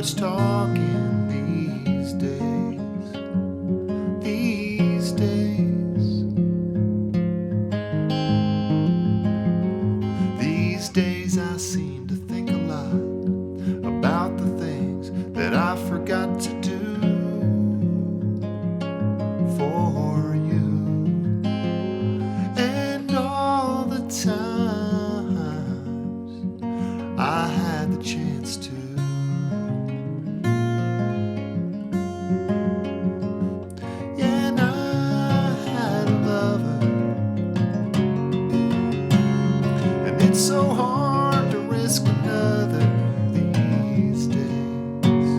much talking these days. These days. These days I seem to think a lot about the things that I forgot to do for you, and all the times I had the chance to. Yeah, and I had a lover, and it's so hard to risk another these days.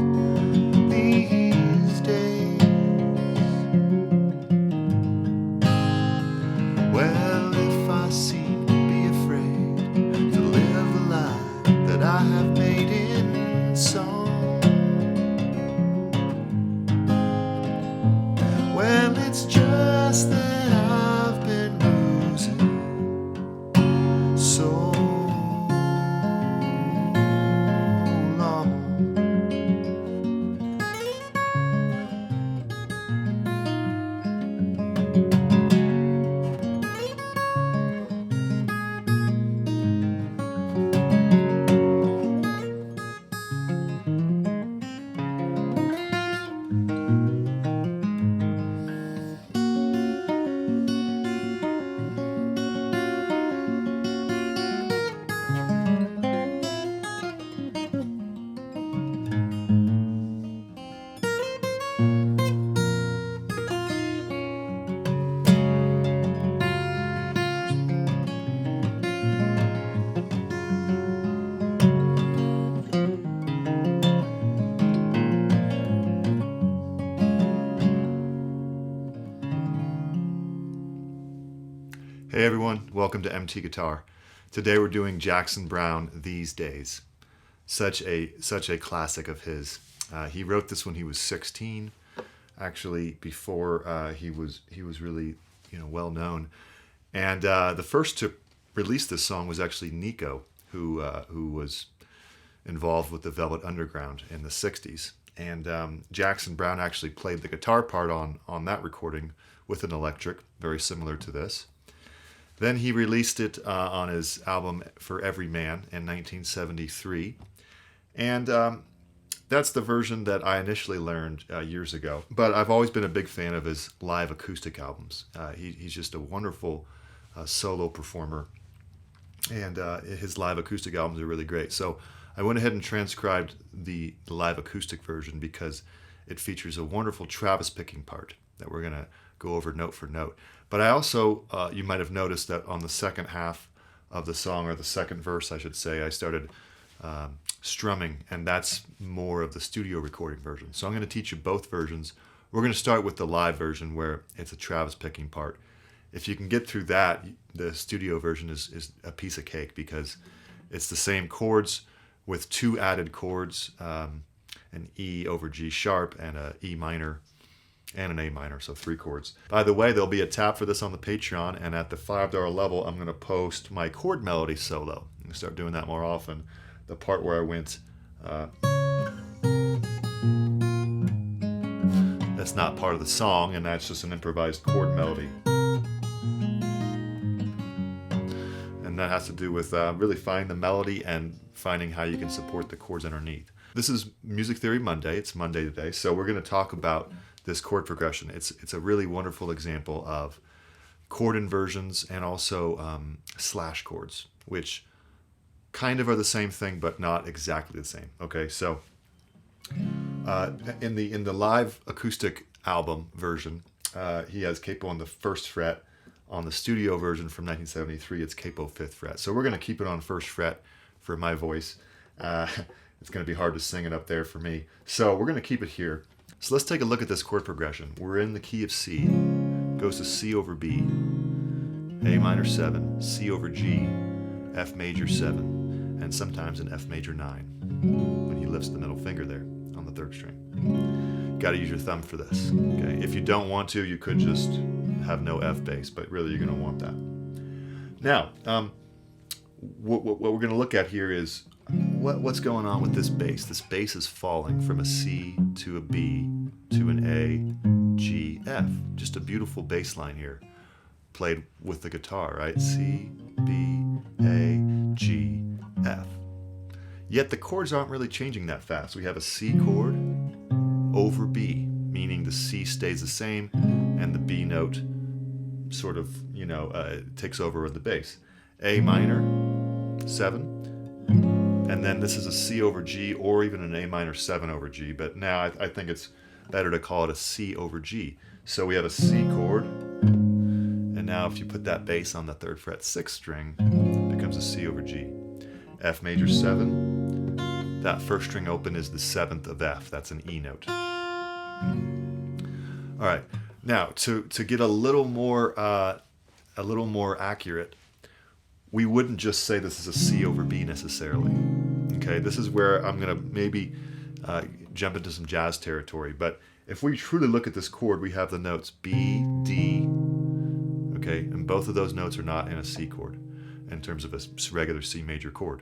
These days. Well, if I seem to be afraid to live the life that I have made in song, well, it's just that I've been losing so long. Hey everyone, welcome to MT Guitar. Today we're doing Jackson Browne, These Days. Such a classic of his. He wrote this when he was 16, actually before he was really well known. And the first to release this song was actually Nico, who was involved with the Velvet Underground in the 60s. And Jackson Browne actually played the guitar part on that recording with an electric, very similar to this. Then he released it on his album For Every Man in 1973. And that's the version that I initially learned years ago. But I've always been a big fan of his live acoustic albums. He's just a wonderful solo performer. And his live acoustic albums are really great. So I went ahead and transcribed the live acoustic version because it features a wonderful Travis picking part that we're going to go over note for note. But I also, you might have noticed that on the second half of the song, or the second verse, I should say, I started strumming, and that's more of the studio recording version. So I'm going to teach you both versions. We're going to start with the live version where it's a Travis picking part. If you can get through that, the studio version is a piece of cake because it's the same chords with two added chords, an E over G sharp and an E minor and an A minor, so 3 chords. By the way, there'll be a tab for this on the Patreon, and at the $5 level, I'm going to post my chord melody solo. I'm going to start doing that more often. The part where I went, that's not part of the song, and that's just an improvised chord melody. And that has to do with really finding the melody and finding how you can support the chords underneath. This is Music Theory Monday. It's Monday today, so we're going to talk about this chord progression. It's a really wonderful example of chord inversions and also slash chords, which kind of are the same thing but not exactly the same. Okay, so in the live acoustic album version, he has capo on the 1st fret. On the studio version from 1973, it's capo 5th fret. So we're going to keep it on 1st fret for my voice. It's going to be hard to sing it up there for me. So we're going to keep it here. So let's take a look at this chord progression. We're in the key of C, goes to C over B, A minor 7, C over G, F major 7, and sometimes an F major 9 when he lifts the middle finger there on the 3rd string. Got to use your thumb for this. Okay, if you don't want to, you could just have no F bass, but really you're going to want that. Now, what we're going to look at here is what's going on with this bass? This bass is falling from a C to a B to an A, G, F. Just a beautiful bass line here, played with the guitar, right? C, B, A, G, F. Yet the chords aren't really changing that fast. We have a C chord over B, meaning the C stays the same and the B note sort of, takes over with the bass. A minor, 7. And then this is a C over G, or even an A minor 7 over G, but now I think it's better to call it a C over G. So we have a C chord, and now if you put that bass on the 3rd fret 6th string, it becomes a C over G. F major 7, that 1st string open is the 7th of F, that's an E note. All right, now to get a little more accurate, we wouldn't just say this is a C over B necessarily. Okay, this is where I'm going to maybe jump into some jazz territory. But if we truly look at this chord, we have the notes B, D, okay, and both of those notes are not in a C chord in terms of a regular C major chord.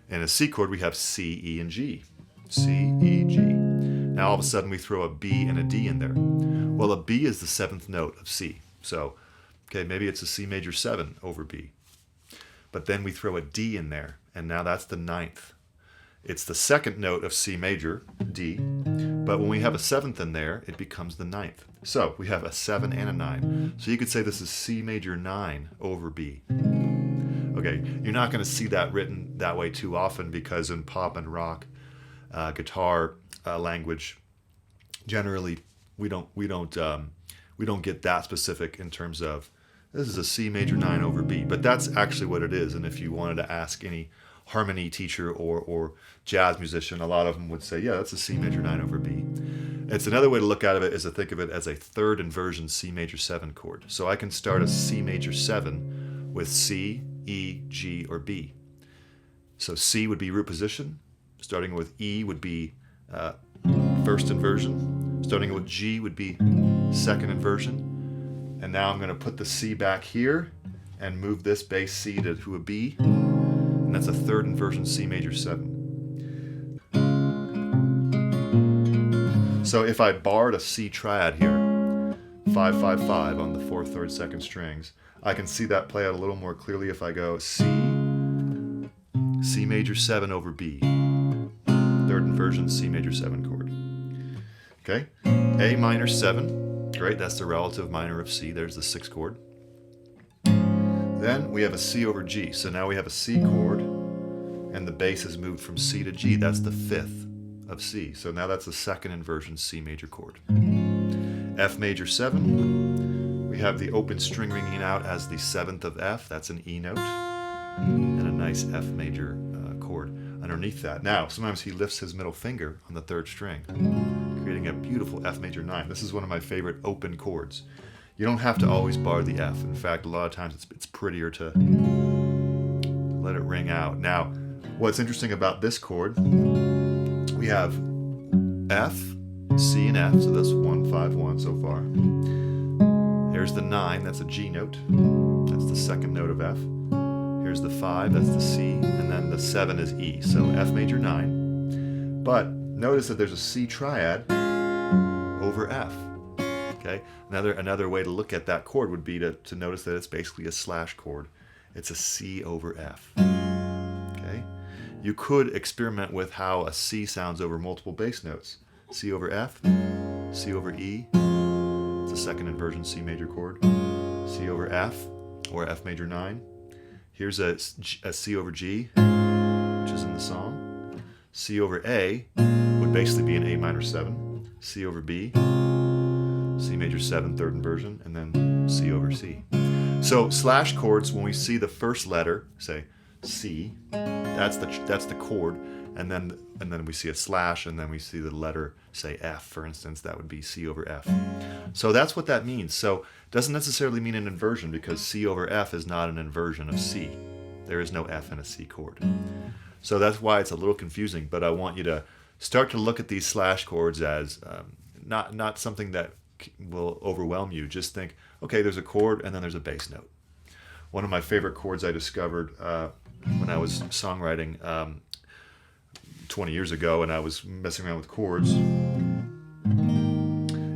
In a C chord, we have C, E, and G. C, E, G. Now all of a sudden we throw a B and a D in there. Well, a B is the 7th note of C. So, okay, maybe it's a C major 7 over B. But then we throw a D in there, and now that's the 9th. It's the 2nd note of C major, D, but when we have a 7th in there, it becomes the 9th. So we have a 7 and a 9. So you could say this is C major 9 over B. Okay, you're not going to see that written that way too often because in pop and rock guitar language, generally we don't get that specific in terms of this is a C major 9 over B, but that's actually what it is. And if you wanted to ask any harmony teacher or jazz musician, a lot of them would say, yeah, that's a C major 9 over B. It's another way to look at it is to think of it as a 3rd inversion C major 7 chord. So I can start a C major 7 with C, E, G, or B. So C would be root position, starting with E would be 1st inversion, starting with G would be 2nd inversion. And now I'm going to put the C back here and move this bass C to a B. And that's a 3rd inversion C major 7. So if I barred a C triad here, 5, 5, 5 on the 4th, 3rd, 2nd strings, I can see that play out a little more clearly if I go C, C major 7 over B, 3rd inversion C major 7 chord. Okay, A minor 7. Great, that's the relative minor of C. There's the 6th chord. Then we have a C over G. So now we have a C chord, and the bass has moved from C to G. That's the 5th of C. So now that's the 2nd inversion C major chord. F major 7. We have the open string ringing out as the 7th of F. That's an E note. And a nice F major chord underneath that. Now, sometimes he lifts his middle finger on the 3rd string, creating a beautiful F major 9. This is one of my favorite open chords. You don't have to always bar the F. In fact, a lot of times it's prettier to let it ring out. Now, what's interesting about this chord, we have F, C, and F, so that's 1, 5, 1 so far. Here's the 9, that's a G note. That's the 2nd note of F. Here's the 5, that's the C, and then the 7 is E. So F major 9. But notice that there's a C triad over F. Okay, another way to look at that chord would be to notice that it's basically a slash chord. It's a C over F. Okay, you could experiment with how a C sounds over multiple bass notes. C over F, C over E. It's a 2nd inversion C major chord. C over F, or F major 9. Here's a C over G, which is in the song. C over A would basically be an A minor 7. C over B, C major 7, 3rd inversion, and then C over C. So slash chords, when we see the first letter, say C, that's the chord, and then we see a slash, and then we see the letter, say F, for instance, that would be C over F. So that's what that means. So it doesn't necessarily mean an inversion because C over F is not an inversion of C. There is no F in a C chord. So that's why it's a little confusing, but I want you to start to look at these slash chords as not something that will overwhelm you. Just think, okay, there's a chord and then there's a bass note. One of my favorite chords I discovered when I was songwriting 20 years ago and I was messing around with chords,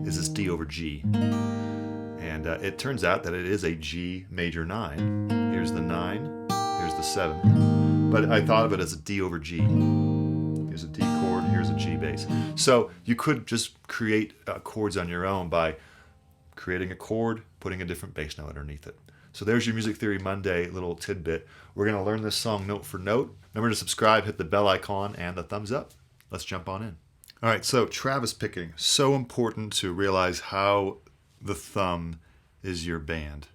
is this D over G. And it turns out that it is a G major 9. Here's the 9, here's the 7. But I thought of it as a D over G. Here's a D chord, here's a G bass. So you could just create chords on your own by creating a chord, putting a different bass note underneath it. So there's your Music Theory Monday little tidbit. We're going to learn this song note for note. Remember to subscribe, hit the bell icon, and the thumbs up. Let's jump on in. All right, so Travis picking. So important to realize how the thumb is your band.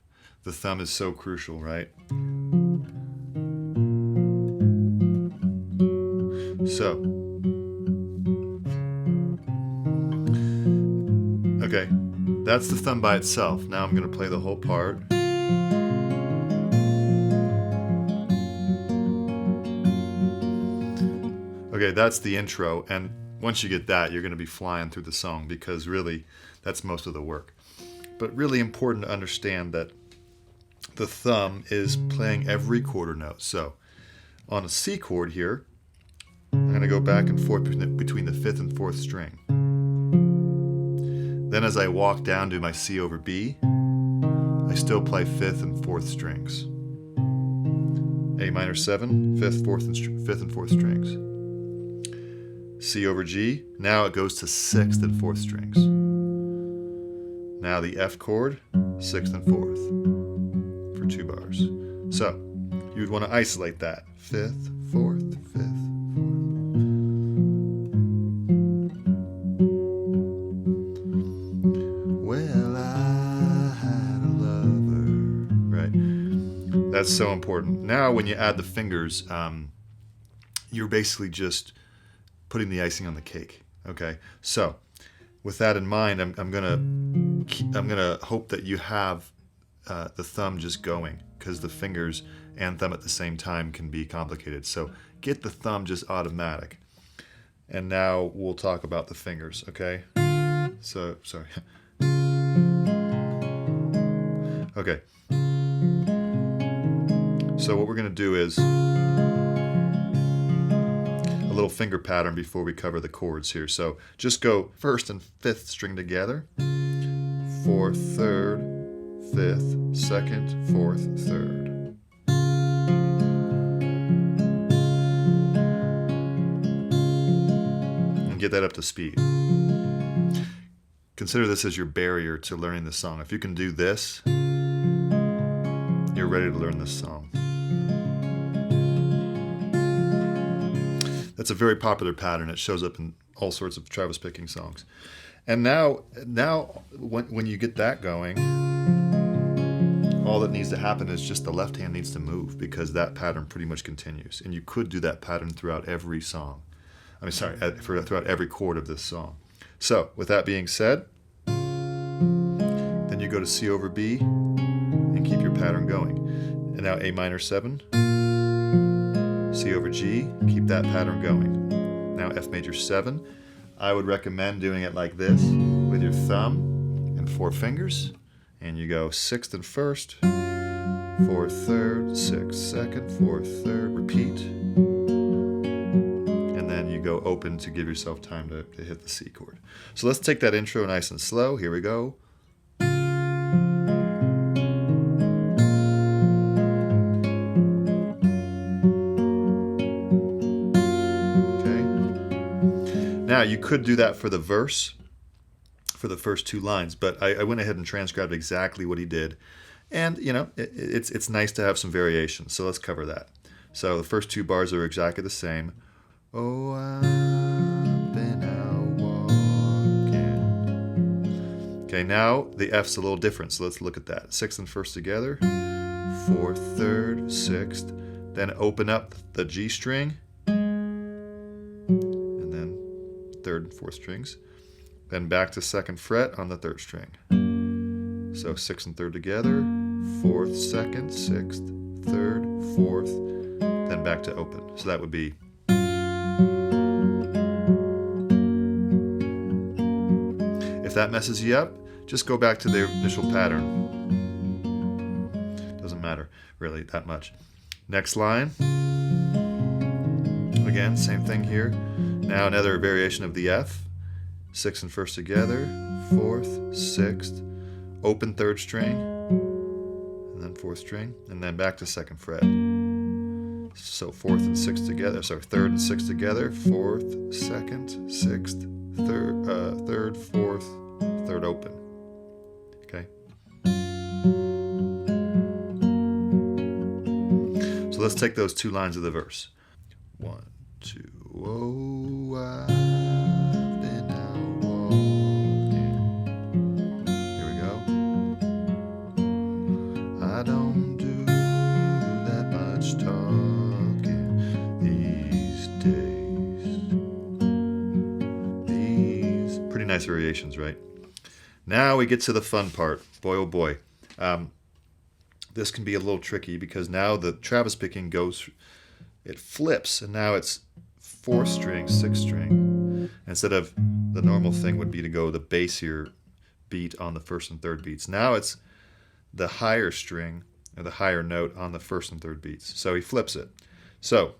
The thumb is so crucial, right? So, okay, that's the thumb by itself. Now I'm going to play the whole part. Okay, that's the intro, and once you get that, you're going to be flying through the song because really, that's most of the work. But really important to understand that the thumb is playing every quarter note. So, on a C chord here, I'm going to go back and forth between the 5th and 4th string. Then as I walk down to my C over B, I still play 5th and 4th strings. A minor 7, 5th, 5th and 4th strings. C over G, now it goes to 6th and 4th strings. Now the F chord, 6th and 4th for 2 bars. So you'd want to isolate that. 5th, 4th, 5th, 4th. Well, I had a lover. Right. That's so important. Now when you add the fingers, you're basically just putting the icing on the cake. Okay, so with that in mind, I'm gonna hope that you have the thumb just going, because the fingers and thumb at the same time can be complicated. So get the thumb just automatic, and now we'll talk about the fingers. Okay, so sorry. Okay, so what we're gonna do is little finger pattern before we cover the chords here. So just go 1st and 5th string together, 4th, 3rd, 5th, 2nd, 4th, 3rd. And get that up to speed. Consider this as your barrier to learning the song. If you can do this, you're ready to learn this song. That's a very popular pattern. It shows up in all sorts of Travis picking songs. And now when you get that going, all that needs to happen is just the left hand needs to move, because that pattern pretty much continues. And you could do that pattern throughout every song. Throughout every chord of this song. So with that being said, then you go to C over B and keep your pattern going. And now A minor 7. C over G, keep that pattern going. Now F major 7. I would recommend doing it like this with your thumb and 4 fingers. And you go 6th and 1st, 4th, 3rd, 6th, 2nd, 4th, 3rd, repeat. And then you go open to give yourself time to hit the C chord. So let's take that intro nice and slow. Here we go. Now, you could do that for the verse, for the first 2 lines, but I went ahead and transcribed exactly what he did. And, you know, it's nice to have some variation, so let's cover that. So the first 2 bars are exactly the same. Oh, I've been out walking. Okay, now the F's a little different, so let's look at that. 6th and 1st together, 4th, 3rd, 6th, then open up the G string, 3rd and 4th strings, then back to 2nd fret on the 3rd string. So 6th and 3rd together, 4th, 2nd, 6th, 3rd, 4th, then back to open. So that would be. If that messes you up, just go back to the initial pattern. Doesn't matter really that much. Next line. again, same thing here. Now another variation of the F. 6th and 1st together, 4th, 6th, open 3rd string, and then 4th string, and then back to 2nd fret. So 4th and 6th together, so 3rd and 6th together, 4th, 2nd, 6th, 3rd, 4th, 3rd open. Okay. So let's take those 2 lines of the verse. 1, 2, oh, I've been out walking. Here we go. I don't do that much talking these days. These pretty nice variations, right? Now we get to the fun part. Boy, oh boy. This can be a little tricky because now the Travis picking goes, it flips, and now it's 4th string, 6th string. Instead of the normal thing would be to go the bassier beat on the 1st and 3rd beats. Now it's the higher string or the higher note on the 1st and 3rd beats. So he flips it. So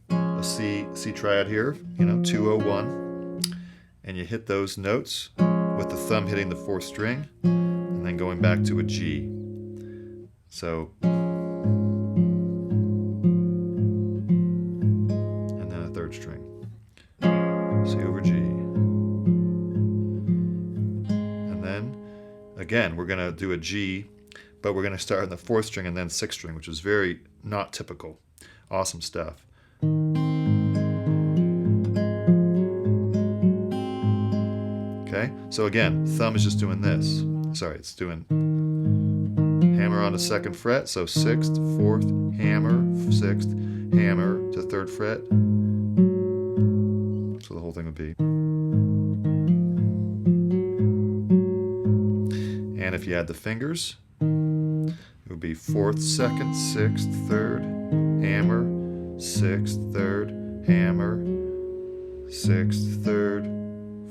a C triad here, 201, and you hit those notes with the thumb hitting the 4th string and then going back to a G. So, and then a 3rd string, C over G. And then, again, we're going to do a G, but we're going to start on the 4th string and then 6th string, which is very not typical. Awesome stuff. Okay, so again, thumb is just doing this. Sorry, it's doing hammer on the 2nd fret, so 6th, 4th, hammer, 6th, hammer to 3rd fret. So the whole thing would be. And if you add the fingers, it would be 4th, 2nd, 6th, 3rd, hammer, 6th, 3rd, hammer, 6th, 3rd,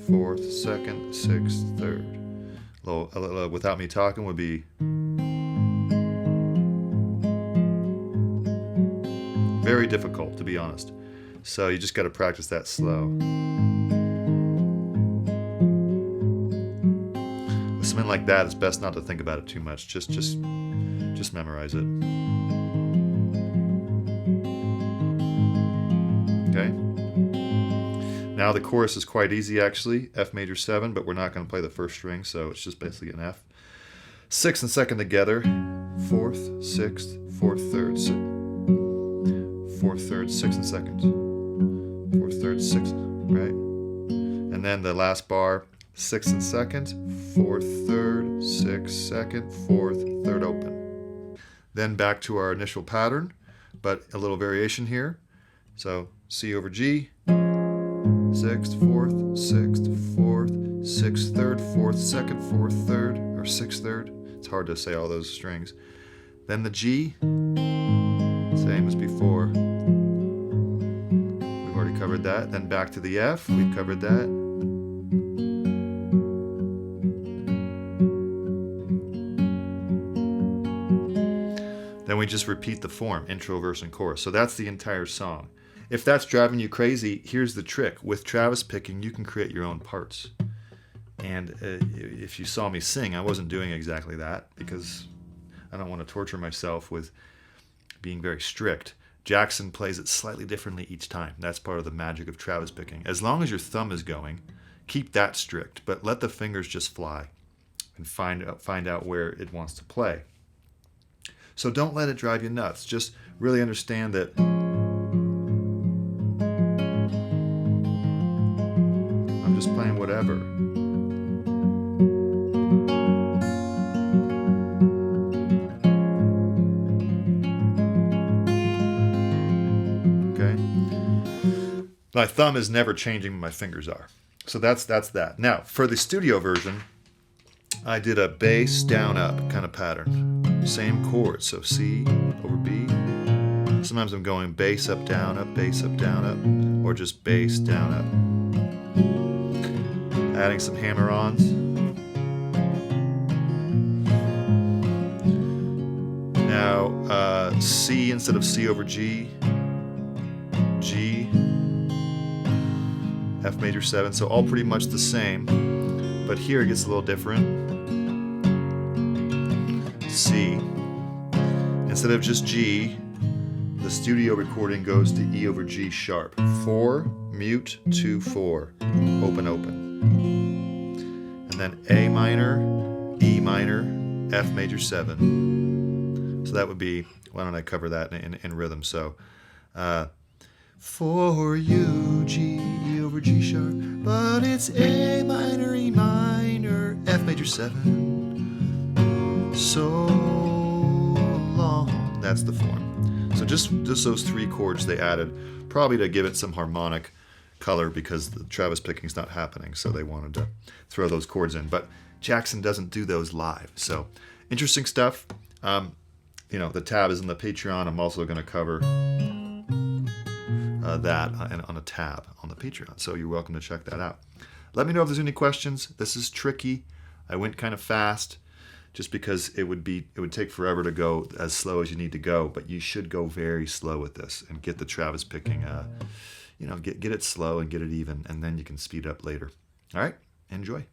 4th, 2nd, 6th, 3rd. Without me talking would be very difficult, to be honest. So you just got to practice that slow. With something like that, it's best not to think about it too much. Just memorize it. Okay. Now the chorus is quite easy, actually. F major 7, but we're not going to play the 1st string, so it's just basically an F. 6th and 2nd together. 4th, 6th, 4th, 3rd. 4th, 3rd, 6th and 2nd. 4th, 3rd, 6th, right? And then the last bar, 6th and 2nd, 4th, 3rd, 6th, 2nd, 4th, 3rd open. Then back to our initial pattern, but a little variation here. So C over G, 6th, 4th, 6th, 4th, 6th, 3rd, 4th, 2nd, 4th, 3rd, or 6th, 3rd. It's hard to say all those strings. Then the G, same as before. We've already covered that. Then back to the F, we've covered that. Then we just repeat the form, intro, verse, and chorus. So that's the entire song. If that's driving you crazy, here's the trick. With Travis picking, you can create your own parts. And if you saw me sing, I wasn't doing exactly that because I don't want to torture myself with being very strict. Jackson plays it slightly differently each time. That's part of the magic of Travis picking. As long as your thumb is going, keep that strict, but let the fingers just fly and find out where it wants to play. So don't let it drive you nuts. Just really understand that I'm just playing whatever. Okay? My thumb is never changing, my fingers are. So that's that. Now, for the studio version, I did a bass down up kind of pattern. Same chord, so C over B. Sometimes I'm going bass up, down up, or just bass down up. Adding some hammer-ons. Now, C instead of C over G, G G, F major 7, so all pretty much the same, but here it gets a little different. C, instead of just G, the studio recording goes to E over G sharp. 4, mute, 2, 4, open, open. And then A minor, E minor, F major 7. So that would be, why don't I cover that in rhythm? So, for you, G, E over G sharp, but it's A minor, E minor, F major 7, so long. That's the form. So just those 3 chords they added, probably to give it some harmonic color because the Travis picking's not happening, so they wanted to throw those chords in. But Jackson doesn't do those live, so interesting stuff. You know, the tab is in the Patreon. I'm also going to cover that on a tab on the Patreon, so you're welcome to check that out. Let me know if there's any questions. This is tricky. I went kind of fast just because it would take forever to go as slow as you need to go, but you should go very slow with this and get the Travis picking, you know, get it slow and get it even, and then you can speed up later. All right, enjoy.